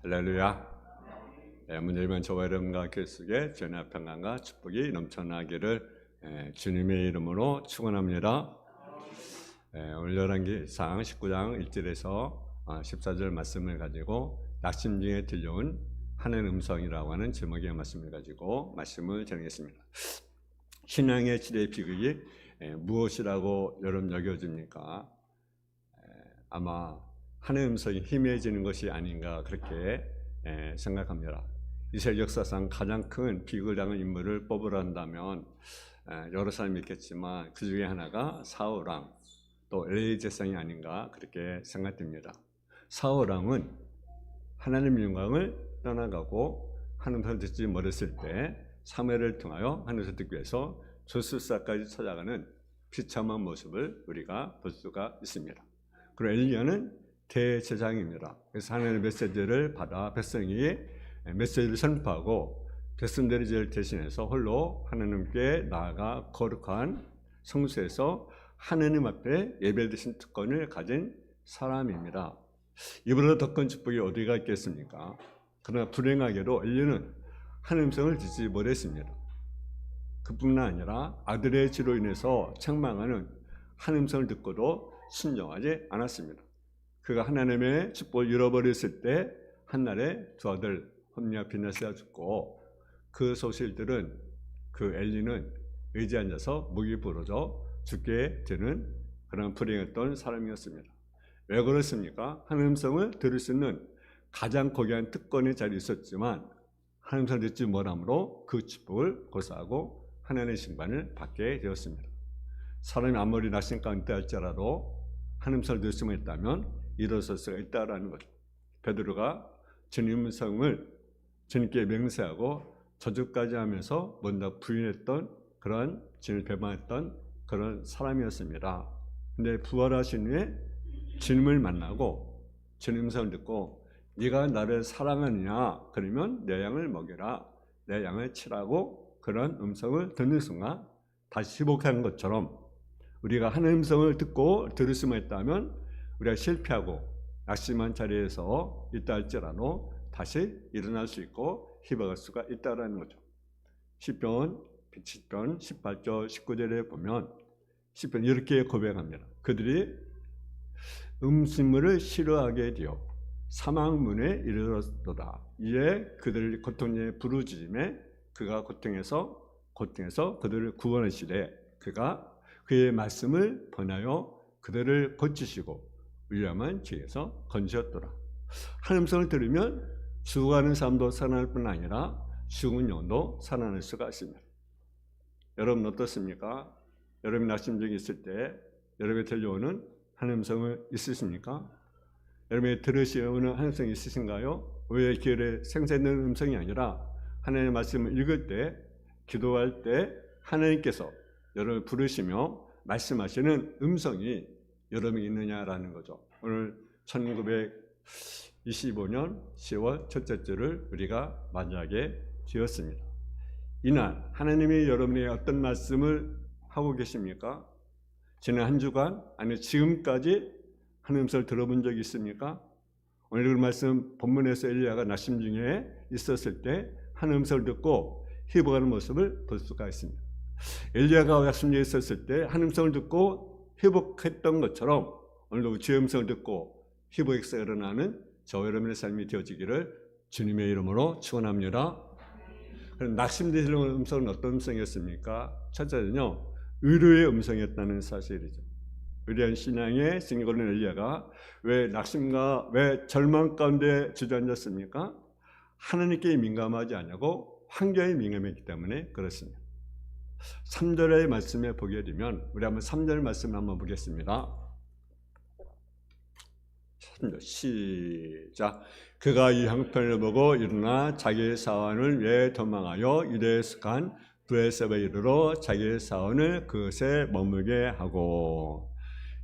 할렐루야. 문열면 저와 여러분과 교회 속에 주의 평강과 축복이 넘쳐나기를 주님의 이름으로 축원합니다. 오늘 열왕기상 19장 1절에서 14절 말씀을 가지고 낙심 중에 들려온 하나님의 음성이라고 하는 제목의 말씀을 가지고 말씀을 전하겠습니다. 신앙의 지대 비극이 무엇이라고 여러분 여겨집니까? 아마 하나님의 음성이 희미해지는 것이 아닌가 그렇게 생각합니다. 이스라엘 역사상 가장 큰 비극을 당한 인물을 뽑으라 한다면 여러 사람이 있겠지만 그 중에 하나가 사울왕 또 엘리 제사장이 아닌가 그렇게 생각됩니다. 사울왕은 하나님의 영광을 떠나가고 하나님을 듣지 못했을 때 사무엘을 통하여 하나님을 듣기 위해서 조술사까지 찾아가는 비참한 모습을 우리가 볼 수가 있습니다. 그리고 엘리야는 대제사장입니다. 그래서 하나님의 메시지를 받아 백성이 메시지를 선포하고 백성들의 죄를 대신해서 홀로 하나님께 나아가 거룩한 성소에서 하나님 앞에 예배드린 특권을 가진 사람입니다. 이보다 더 큰 축복이 어디가 있겠습니까? 그러나 불행하게도 엘리야는 하나님의 음성을 듣지 못했습니다. 그뿐만 아니라 아들의 죄로 인해서 책망하는 하나님의 음성을 듣고도 순종하지 않았습니다. 그가 하나님의 축복을 잃어버렸을 때 한날에 두 아들 홈리와 비나스가 죽고 그 소실들은 그 엘리는 의지에 앉아서 목이 부러져 죽게 되는 그런 불행했던 사람이었습니다. 왜 그렇습니까? 하나님의 음성을 들을 수 있는 가장 고귀한 특권의 자리에 있었지만 하나님의 음성을 듣지 못함으로 그 축복을 고사하고 하나님의 심판을 받게 되었습니다. 사람이 아무리 낙심 가운데 할지라도 하나님의 음성을 들을 수만 있다면 일어설 수가 있다라는 거죠. 베드로가 주님의 음성을 주님께 맹세하고 저주까지 하면서 먼저 부인했던 그런 주님을 배반했던 그런 사람이었습니다. 근데 부활하신 후에 주님을 만나고 주님 음성을 듣고 네가 나를 사랑하느냐 그러면 내 양을 먹여라 내 양을 치라고 그런 음성을 듣는 순간 다시 회복한 것처럼 우리가 하나님의 음성을 듣고 들을 수만 있다면 우리가 실패하고 낙심한 자리에서 있다 할지라도 다시 일어날 수 있고 회복할 수가 있다는 거죠. 시편 18절 19절에 보면 시편 이렇게 고백합니다. 그들이 음식물을 싫어하게 되어 사망문에 이르렀도다. 이에 그들 고통의 부르짖음에 그가 고통에서 그들을 구원하시되 그가 그의 말씀을 번하여 그들을 고치시고 위험한 죄에서 건지었더라. 하나님의 음성을 들으면 죽어가는 사람도 살아날 뿐 아니라 죽은 영도 살아날 수가 있습니다. 여러분 어떻습니까? 여러분이 낙심 중에 있을 때 여러분이 들려오는 하나님의 음성을 있으십니까? 여러분이 들으시는 하나님의 음성이 있으신가요? 왜 귀에 생생된 음성이 아니라 하나님의 말씀을 읽을 때 기도할 때 하나님께서 여러분을 부르시며 말씀하시는 음성이 여러분이 있느냐라는 거죠. 오늘 1925년 10월 첫째 주를 우리가 맞이하게 되었습니다. 이날 하나님이 여러분에게 어떤 말씀을 하고 계십니까? 지난 한 주간 아니 지금까지 하나님의 음성을 들어본 적이 있습니까? 오늘 그 말씀 본문에서 엘리야가 낙심 중에 있었을 때 하나님의 음성을 듣고 회복하는 모습을 볼 수가 있습니다. 엘리야가 낙심 중에 있었을 때 하나님의 음성을 듣고 회복했던 것처럼 오늘도 주의 음성을 듣고 회복의 역사가 일어나는 저와 여러분의 삶이 되어지기를 주님의 이름으로 축원합니다. 그럼 낙심되는 음성은 어떤 음성이었습니까? 첫째는요, 의로의 음성이었다는 사실이죠. 위대한 신앙의 승리를 거둔 엘리야가 왜 낙심과 왜 절망 가운데 주저앉았습니까? 하나님께 민감하지 않냐고 환경에 민감했기 때문에 그렇습니다. 3절의 말씀에 보게 되면 우리 한번 3절 말씀을 한번 보겠습니다. 3절 시작. 그가 이 형편을 보고 일어나 자기의 사원을 위해 도망하여 유대에 속한 브에세바에 이르러 자기의 사원을 그것에 머물게 하고.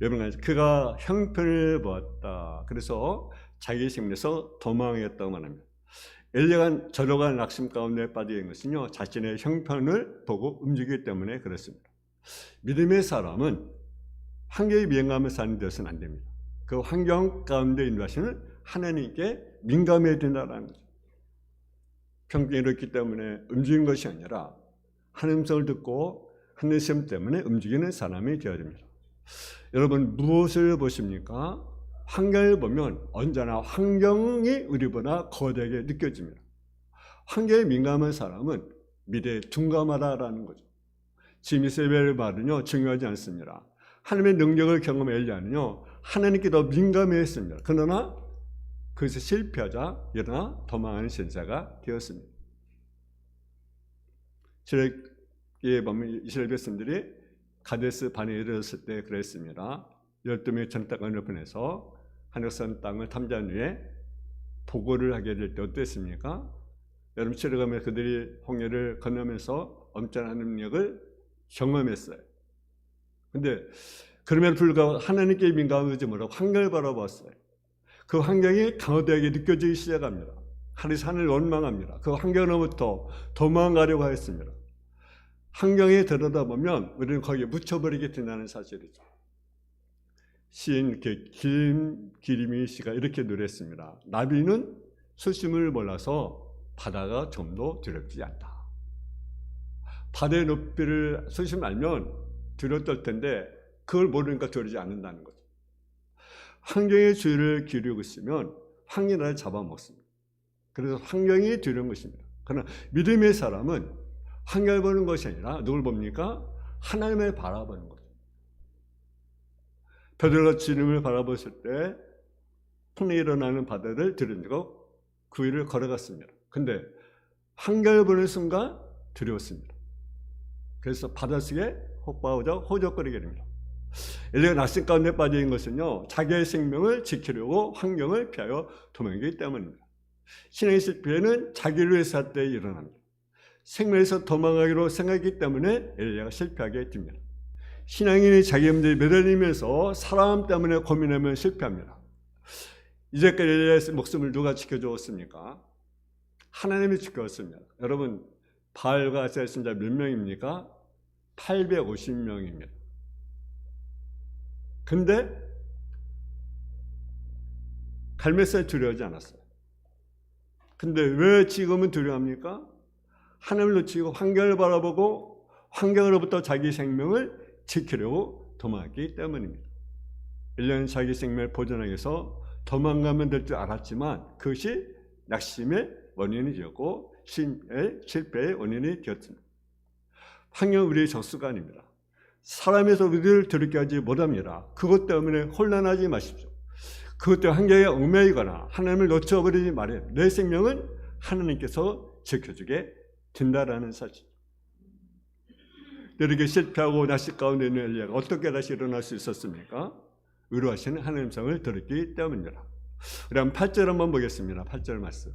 여러분 그가 형편을 보았다. 그래서 자기 생명에서 도망했다고 말합니다. 엘리야가 저러한 낙심 가운데 빠져 있는 것은요, 자신의 형편을 보고 움직이기 때문에 그렇습니다. 믿음의 사람은 환경에 민감하며 사는 데서는 안 됩니다. 그 환경 가운데 인도하시는 하나님께 민감해야 된다는 거죠. 평균이 이렇기 때문에 움직이는 것이 아니라 하나님 음성을 듣고 하나님 시험 때문에 움직이는 사람이 되어야 됩니다. 여러분 무엇을 보십니까? 환경을 보면 언제나 환경이 우리보다 거대하게 느껴집니다. 환경에 민감한 사람은 미래에 둔감하다라는 거죠. 지금 이세벨의 말은요 중요하지 않습니다. 하나님의 능력을 경험한 엘리야는요 하나님께 더 민감했습니다. 그러나 그것이 실패하자 일어나 도망하는 신사가 되었습니다. 출애굽기에 보면 이스라엘 백성들이 가데스 바네에 이르렀을 때 그랬습니다. 12명의 전당관을 보내서 하늘산 땅을 탐지한 후에 보고를 하게 될 때 어땠습니까? 여러분 출애굽하면 그들이 홍해를 건너면서 엄청난 능력을 경험했어요. 근데 그럼에도 불구하고 하나님께 민감하지 못하고 환경을 바라봤어요. 그 환경이 강화되게 느껴지기 시작합니다. 하늘을 원망합니다. 그 환경으로부터 도망가려고 했습니다. 환경에 들여다보면 우리는 거기에 묻혀버리게 된다는 사실이죠. 시인 김기림이 씨가 이렇게 노래했습니다. 나비는 수심을 몰라서 바다가 좀 더 두렵지 않다. 바다의 높이를 수심을 알면 두렵을 텐데 그걸 모르니까 두렵지 않는다는 거죠. 환경의 주의를 기울이고 있으면 환경을 잡아먹습니다. 그래서 환경이 두려운 것입니다. 그러나 믿음의 사람은 환경을 보는 것이 아니라 누굴 봅니까? 하나님을 바라보는 거죠. 베드로가 주님을 바라보실 때 풍랑이 일어나는 바다를 들여다보고 그 위를 걸어갔습니다. 근데 환경을 보는 순간 두려웠습니다. 그래서 바닷속에 호적거리게 됩니다. 엘리야가 낙심 가운데 빠져 있는 것은요 자기의 생명을 지키려고 환경을 피하여 도망가기 때문입니다. 신앙의 실패는 자기를 위해서 할 때 일어납니다. 생명에서 도망가기로 생각했기 때문에 엘리야가 실패하게 됩니다. 신앙인이 자기 문제에 매달리면서 사람 때문에 고민하면 실패합니다. 이제까지 엘리야의 목숨을 누가 지켜주었습니까? 하나님이 지켰습니다. 여러분 바알과 아세라 신자 몇 명입니까? 850명입니다. 근데 갈멜살이 두려워하지 않았어요. 근데 왜 지금은 두려워합니까? 하나님을 놓치고 환경을 바라보고 환경으로부터 자기 생명을 지키려고 도망갔기 때문입니다. 엘리야는 자기 생명을 보존하기 위해서 도망가면 될 줄 알았지만 그것이 낙심의 원인이 되었고 실패의 원인이 되었습니다. 환경은 우리의 적수가 아닙니다. 사람에서 우리를 두렵게 하지 못합니다. 그것 때문에 혼란하지 마십시오. 그것 때문에 환경에 얽매이거나 하나님을 놓쳐버리지 말아요. 내 생명은 하나님께서 지켜주게 된다라는 사실. 이렇게 실패하고 낙심 가운데 있는 엘리야가 어떻게 다시 일어날 수 있었습니까? 의로하시는 하나님 성을 들었기 때문입니다. 우리 한번 8절 한번 보겠습니다. 8절 말씀.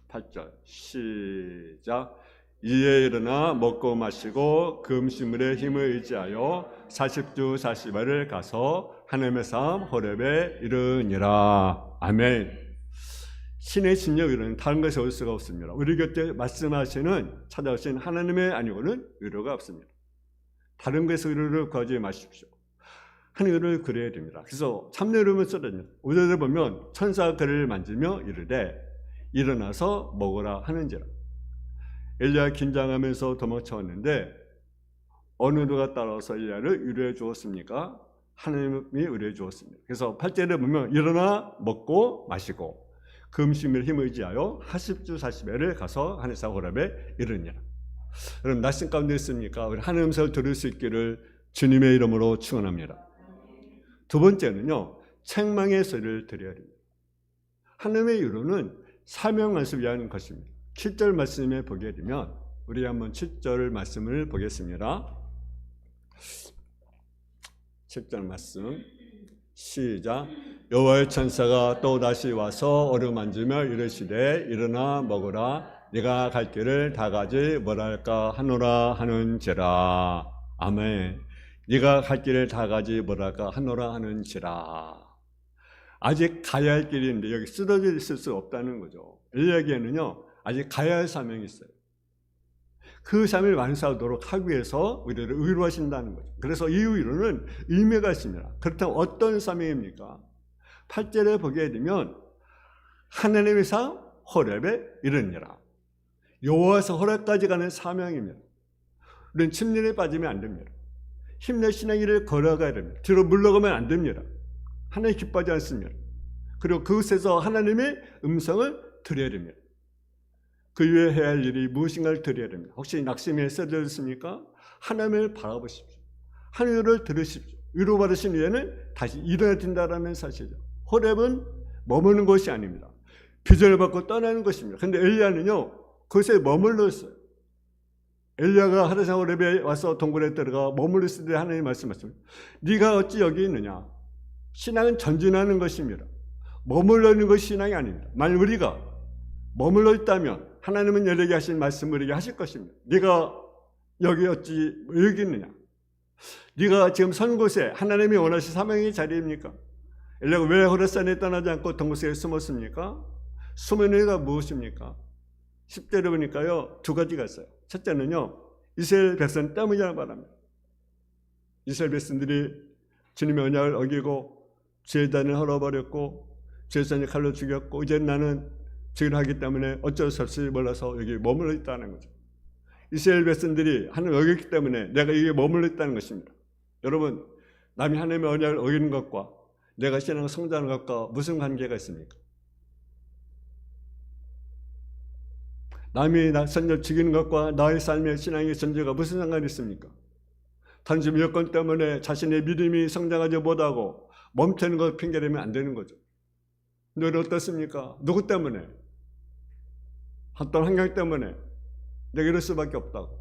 8절 시작. 이에 일어나 먹고 마시고 그 음식물에 힘을 의지하여 40주 40일을 가서 하나님의 삶 호렙에 이르니라. 아멘. 신의 진영 의로는 다른 것에 올 수가 없습니다. 우리 곁에 말씀하시는 찾아오신 하나님의 아니고는 의로가 없습니다. 다른 것에서 의로를 구하지 마십시오. 하나님 의로를 그려야 됩니다. 그래서 참내 의로는 써졌냐. 5절에 보면 천사가 그를 만지며 이르되 일어나서 먹으라 하는지라. 엘리야가 긴장하면서 도망쳐왔는데 어느 누가 따라서 엘리야를 위로해 주었습니까? 하나님이 위로해 주었습니다. 그래서 8절에 보면 일어나 먹고 마시고 그 음식을 힘을 의지하여 40주 40일을 가서 하늘사 호렙에 이르니라. 여러분 낙심 가운데 있습니까? 우리 하나님 음성을 들을 수 있기를 주님의 이름으로 축원합니다. 두 번째는요, 책망의 소리를 들어야 됩니다. 하나님의 위로는 사명만을 위한 것입니다. 7절 말씀에 보게 되면 우리 한번 7절 말씀을 보겠습니다. 7절 말씀 시작. 여호와의 천사가 또 다시 와서 어루만지며 이르시되 일어나 먹으라. 네가 갈 길을 다 가지 뭐랄까 하노라 하는지라. 아멘. 네가 갈 길을 다 가지 뭐랄까 하노라 하는지라. 아직 가야 할 길이 있는데 여기 쓰러져 있을 수 없다는 거죠. 엘리야에게는요 아직 가야 할 사명이 있어요. 그 삶을 완수하도록 하기 위해서 우리를 의로하신다는 거죠. 그래서 이 의로는 의미가 있습니다. 그렇다면 어떤 사명입니까? 8절에 보게 되면 하나님의 상 호렙에 이르니라. 여호와에서 호렙까지 가는 사명입니다. 우리는 침륜에 빠지면 안 됩니다. 힘내 신앙길을 걸어가야 됩니다. 뒤로 물러가면 안 됩니다. 하나님 기뻐하지 않습니다. 그리고 그곳에서 하나님의 음성을 들어야 됩니다. 그 이후에 해야 할 일이 무엇인가를 들어야 됩니다. 혹시 낙심에 쓰러졌습니까? 하나님을 바라보십시오. 하늘을 들으십시오. 위로받으신 후에는 다시 일어나야 된다는 사실이죠. 호렙은 머무는 것이 아닙니다. 비전을 받고 떠나는 것입니다. 그런데 엘리야는요, 그것에 머물러 있어요. 엘리야가 하드산 호렙에 와서 동굴에 들어가 머물러 있을 때 하나님 말씀하십니다. 네가 어찌 여기 있느냐? 신앙은 전진하는 것입니다. 머물러 있는 것이 신앙이 아닙니다. 만일 우리가 머물러 있다면 하나님은 우리에게 하신 말씀을 우리에게 하실 것입니다. 네가 여기 어찌 여기 있느냐? 네가 지금 선 곳에 하나님이 원하신 사명의 자리입니까? 엘리야가 왜 호렙산에 떠나지 않고 동굴에 숨었습니까? 숨은 이유가 무엇입니까? 10절에 보니까요, 두 가지가 있어요. 첫째는요, 이스라엘 백성 때문이라고 말합니다. 이스라엘 백성들이 주님의 언약을 어기고 죄의 단을 헐어버렸고 죄의 단을 칼로 죽였고 이제 나는 죄를 하기 때문에 어쩔 수 없이 몰라서 여기 머물러 있다는 거죠. 이스라엘 백성들이 하나님을 어겼기 때문에 내가 여기 머물러 있다는 것입니다. 여러분, 남이 하나님의 언약을 어기는 것과 내가 신앙을 성장하는 것과 무슨 관계가 있습니까? 남이 선을 죽이는 것과 나의 삶의 신앙의 전제가 무슨 상관이 있습니까? 단지 여건 때문에 자신의 믿음이 성장하지 못하고 멈추는 것 핑계대면 안 되는 거죠. 너는 어떻습니까? 누구 때문에? 어떤 환경 때문에 내가 이럴 수밖에 없다고.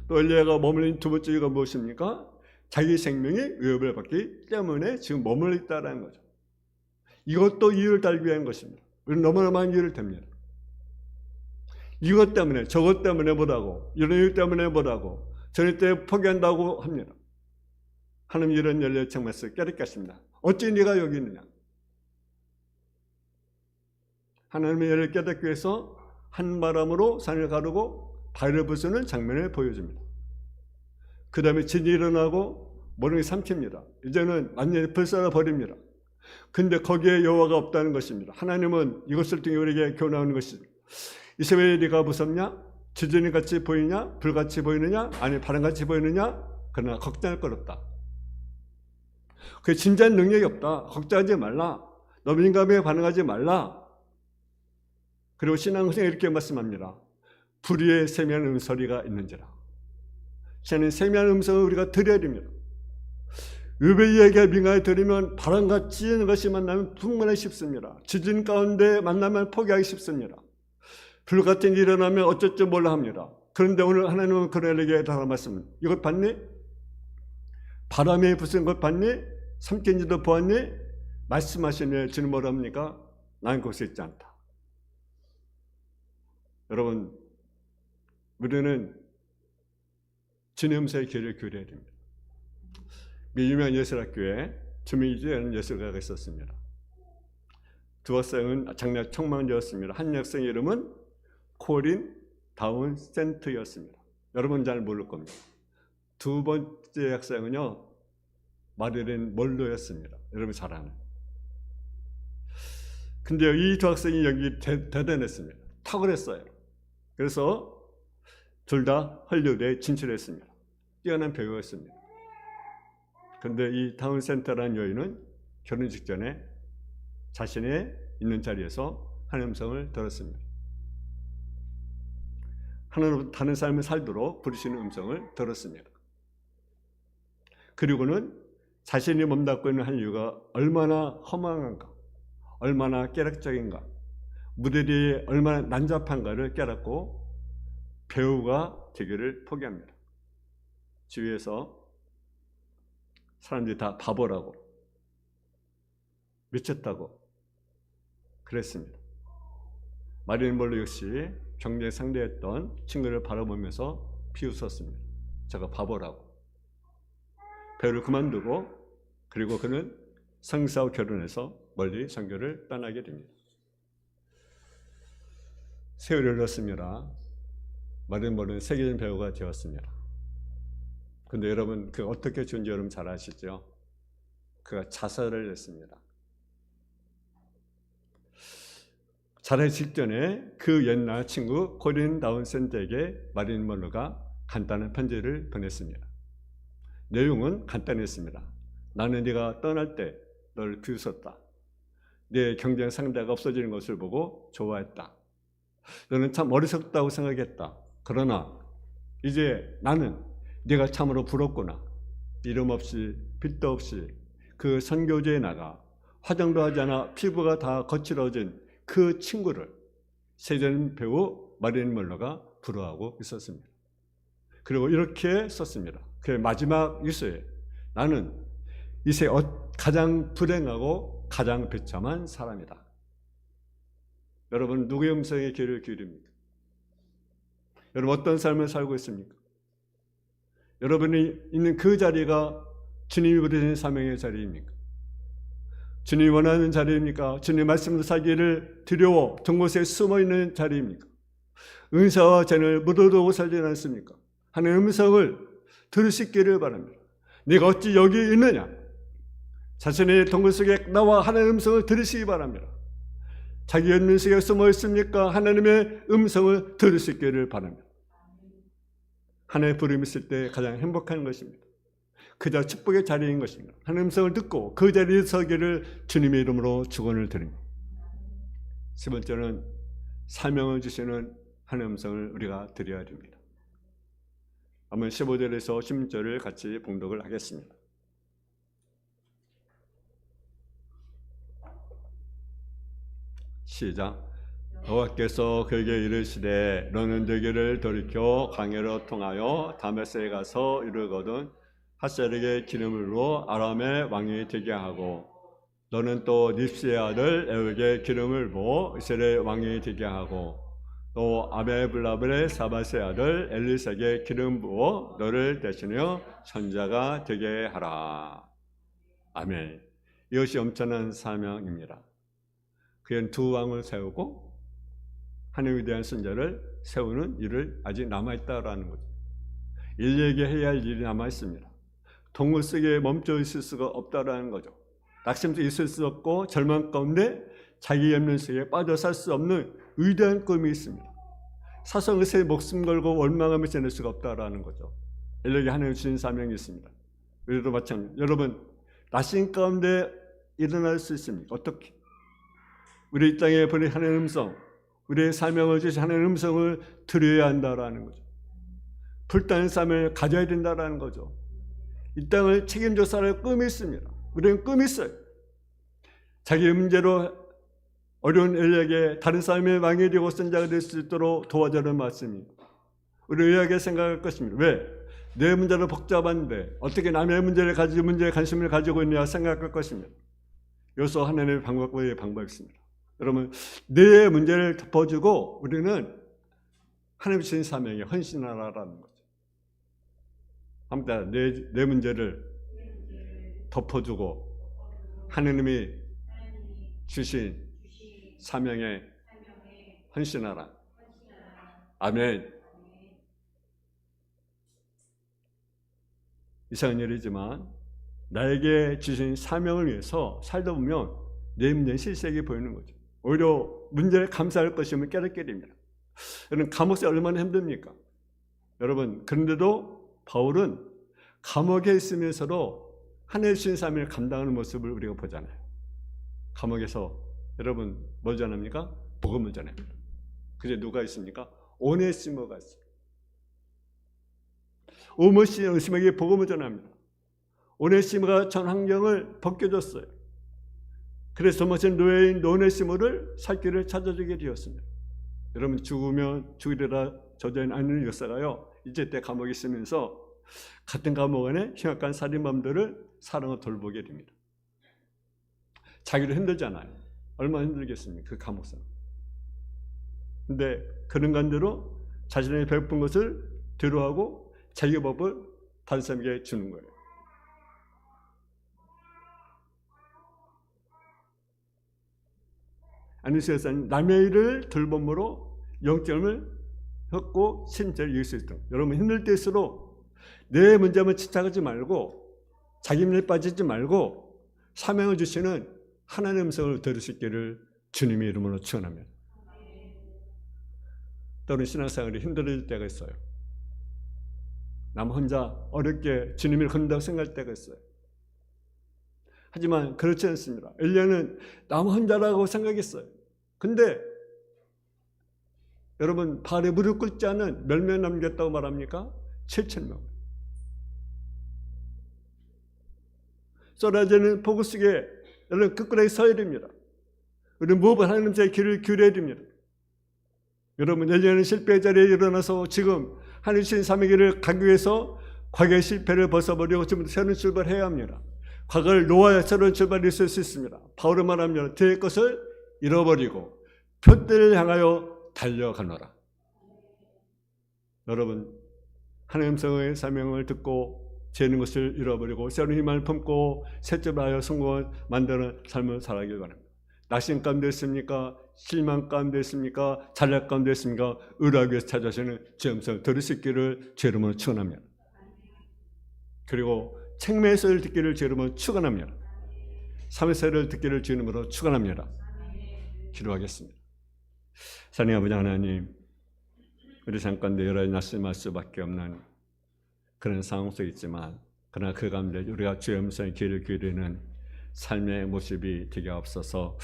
또 엘리야가 머물린 두 번째 이유가 무엇입니까? 자기 생명이 위협을 받기 때문에 지금 머물러 있다는 거죠. 이것도 이유를 달기 위한 것입니다. 우리는 너무나 많은 이유를 댑니다. 이것 때문에 저것 때문에 못하고 이런 이유 때문에 못하고 저럴 때 포기한다고 합니다. 하나님 이런 열려 정말서 깨닫게 하십니다. 어찌 네가 여기 있느냐? 하나님의 열을 깨닫기 위해서 한 바람으로 산을 가르고 바위를 부수는 장면을 보여줍니다. 그 다음에 진이 일어나고 모퉁이 삼킵니다. 이제는 완전히 불살아 버립니다. 근데 거기에 여호와가 없다는 것입니다. 하나님은 이것을 통해 우리에게 교훈하는 것입니다. 이스라엘이 네가 무섭냐? 지진이 같이 보이냐? 불같이 보이느냐? 아니 바람같이 보이느냐? 그러나 걱정할 것 없다. 그게 진지한 능력이 없다. 걱정하지 말라. 너무 민감하게 반응하지 말라. 그리고 신앙생활 이렇게 말씀합니다. 불의의 세미한 음소리가 있는지라. 저는 세미한 음성을 우리가 들어야 됩니다. 의의 이야기가 민감하게 들으면 바람같이 있는 것이 만나면 분간하기 쉽습니다. 지진 가운데 만나면 포기하기 쉽습니다. 불 같은 일이 일어나면 어쩔 줄 몰라 합니다. 그런데 오늘 하나님은 그런 에게 다른 말씀. 이것 봤니? 바람에 부수는 것 봤니? 삼킨지도 보았니? 말씀하시네. 주는 뭐라 합니까? 나는 거기서 있지 않다. 여러분, 우리는 주님의 음성의 귀를 기울여야 됩니다. 유명한 예술학교에 주미주라는 예술가가 있었습니다. 두 학생은 장래 청망자였습니다. 한 학생의 이름은 코린 다운 센트였습니다. 여러분 잘 모를 겁니다. 두 번째 학생은요, 마릴린 몰로였습니다. 여러분 잘 아는. 근데 이 두 학생이 여기 대단했습니다. 탁월했어요. 그래서 둘 다 헐리우드에 진출했습니다. 뛰어난 배우였습니다. 그런데 이 다운 센터라는 여인은 결혼 직전에 자신의 있는 자리에서 하나님의 음성을 들었습니다. 하나님 다른 삶을 살도록 부르시는 음성을 들었습니다. 그리고는 자신이 몸담고 있는 한 이유가 얼마나 허망한가, 얼마나 깨락적인가, 무대리에 얼마나 난잡한가를 깨닫고 배우가 되기를 포기합니다. 주위에서 사람들이 다 바보라고, 미쳤다고 그랬습니다. 마릴린 몰로 역시 경쟁 상대했던 친구를 바라보면서 비웃었습니다. 제가 바보라고. 배우를 그만두고 그리고 그는 상사와 결혼해서 멀리 선교를 떠나게 됩니다. 세월이 흘렀습니다. 마릴린 몰로는 세계적인 배우가 되었습니다. 근데 여러분 그 어떻게 죽은지 여러분 잘 아시죠? 그가 자살을 했습니다. 자살 직전에 그 옛날 친구 코린 다운센트에게 마릴린 먼로가 간단한 편지를 보냈습니다. 내용은 간단했습니다. 나는 네가 떠날 때 너를 비웃었다. 내 경쟁 상대가 없어지는 것을 보고 좋아했다. 너는 참 어리석다고 생각했다. 그러나 이제 나는 네가 참으로 부럽구나. 이름 없이 빚도 없이 그 선교지에 나가 화장도 하지 않아 피부가 다 거칠어진 그 친구를 세전 배우 마릴린 먼로가 부러워하고 있었습니다. 그리고 이렇게 썼습니다. 그의 마지막 유서에 나는 이 세계 가장 불행하고 가장 비참한 사람이다. 여러분 누구의 음성에 귀를 기울입니까? 여러분 어떤 삶을 살고 있습니까? 여러분이 있는 그 자리가 주님이 부르신 사명의 자리입니까? 주님이 원하는 자리입니까? 주님의 말씀으로 살기를 두려워 전 곳에 숨어있는 자리입니까? 은사와 재능을 묻어두고 살지 않습니까? 하나님의 음성을 들을 수 있기를 바랍니다. 네가 어찌 여기 있느냐? 자신의 동굴 속에 나와 하나님의 음성을 들으시기 바랍니다. 자기 연민 속에 숨어 있습니까? 하나님의 음성을 들을 수 있기를 바랍니다. 하나님의 부름이 있을 때 가장 행복한 것입니다. 그저 축복의 자리인 것입니다. 하나님의 음성을 듣고 그 자리에 서기를 주님의 이름으로 축원을 드립니다. 세 번째는 사명을 주시는 하나님의 음성을 우리가 드려야 됩니다. 한번 15절에서 16절을 같이 봉독을 하겠습니다. 시작. 여호와께서 그에게 이르시되 너는 너희를 돌이켜 광야로 통하여 다메섹에 가서 이르거든 핫셀에게 기름을 부어 아람의 왕이 되게 하고 너는 또 닙스의 아들 에후에게 기름을 부어 이스라엘의 왕이 되게 하고 또 아메블라벨의 사밧의 아들 엘리사에게 기름 부어 너를 대신하여 선자가 되게 하라. 아멘. 이것이 엄청난 사명입니다. 그는 두 왕을 세우고 하나님에 대한 선자를 세우는 일을 아직 남아있다라는 거죠. 인류에게 해야 할 일이 남아있습니다. 동굴 속에 멈춰 있을 수가 없다라는 거죠. 낙심도 있을 수 없고 절망 가운데 자기 염려 속에 빠져 살 수 없는 위대한 꿈이 있습니다. 사성의세 목숨 걸고 원망하며 지낼 수가 없다라는 거죠. 인류에게 하나님 주신 사명이 있습니다. 우리도 마찬가지. 여러분 낙심 가운데 일어날 수 있습니까? 어떻게? 우리 이 땅에 보낸 하나님의 음성, 우리의 사명을 주신 하나님의 음성을 들어야 한다라는 거죠. 불타는 삶을 가져야 된다라는 거죠. 이 땅을 책임져 살아야 꿈이 있습니다. 우리는 꿈이 있어요. 자기 문제로 어려운 인류에게 다른 사람의 왕이 되고 선자가 될 수 있도록 도와주는 말씀입니다. 우리 의하게 생각할 것입니다. 왜? 내 문제로 복잡한데 어떻게 남의 문제에 관심을 가지고 있느냐 생각할 것입니다. 여기서 하나님의 방법이 있습니다. 여러분 내 문제를 덮어주고 우리는 하나님 주신 사명에 헌신하라라는 거죠. 아무튼 내 문제를 덮어주고 하나님이 주신 사명에 헌신하라. 아멘. 이상한 일이지만 나에게 주신 사명을 위해서 살다 보면 내 문제는 실색이 보이는 거죠. 오히려 문제를 감사할 것이면 깨닫게 됩니다. 여러분 감옥생활 얼마나 힘듭니까? 여러분 그런데도 바울은 감옥에 있으면서도 하나님의 주신 사명을 감당하는 모습을 우리가 보잖아요. 감옥에서 여러분 뭘 전합니까? 복음을 전합니다. 그제 누가 있습니까? 오네시모가 있어요. 오네시모에게 복음을 전합니다. 오네시모가 전 환경을 벗겨줬어요. 그래서 도마신 노예인 오네시모를 살 길을 찾아주게 되었습니다. 여러분 죽으면 죽으리라 저자인 아는 역사가요. 이제 때 감옥에 있으면서 같은 감옥 안에 흉악한 살인범들을 사랑으로 돌보게 됩니다. 자기도 힘들잖아요. 얼마나 힘들겠습니까? 그 감옥생. 근데 그런 관대로 자신이 베푼 것을 뒤로하고 자기 법을 다른 사람에게 주는 거예요. 아니스에서는 남의 일을 돌봄으로 영점을 얻고 신체를 이길 수 있도록. 여러분 힘들 때일수록 내 문제만 집착하지 말고 자기 문제에 빠지지 말고 사명을 주시는 하나님의 음성을 들을 수 있기를 주님의 이름으로 축원합니다. 때로는 신앙생활이 힘들어질 때가 있어요. 남 혼자 어렵게 주님을 건다고 생각할 때가 있어요. 하지만 그렇지 않습니다. 엘리야는 남 혼자라고 생각했어요. 근데 여러분, 발에 무릎 꿇지 않은 몇 명 남겼다고 말합니까? 7,000명. 쏟아지는 폭우 속에 여러분 끝까지 서야 됩니다. 우리는 무엇을 하나님의 길을 기울여야 됩니다. 여러분, 엘리야는 실패의 자리에 일어나서 지금 하나님 주신 삶의 길을 가기 위해서 과거의 실패를 벗어버리고 지금 새로운 출발해야 합니다. 과거를 놓아야 새로운 출발이 있을 수 있습니다. 바울은 말합니다. 뒤의 것을 잃어버리고 표대를 향하여 달려가노라. 여러분, 하나님 성의 사명을 듣고 죄는 것을 잃어버리고 새로운 희망을 품고 새 출발하여 성공을 만드는 삶을 살아가길 바랍니다. 낙심 가운데 있습니까? 실망 가운데 있습니까? 잘날 가운데 있습니까? 의뢰하기 위해서 찾아오시는 주의 음성을 들을 수 있기를 주의 이름으로 축원합니다. 그리고 책매의 소리를 듣기를 주의 이름으로 축원합니다. 삶의 소리를 듣기를 주의 이름으로 축원합니다. 기도하겠습니다. 사랑의 아버지 하나님, 우리 삶 가운데 여러 가지 낙심할 수밖에 없는 그런 상황 속에 있지만, 그러나 그 가운데 우리가 주의 음성의 귀를 기울이는 삶의 모습이 되게 없어서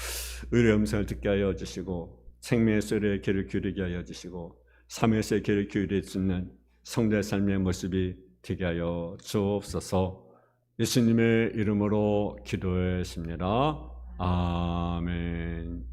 의의 음성을 듣게 하여 주시고 생명의 소리에 귀를 기울이게 하여 주시고 삶에서의 귀를 기울일 수 있는 성도의 삶의 모습이 되게 하여 주옵소서. 예수님의 이름으로 기도했습니다. 아멘.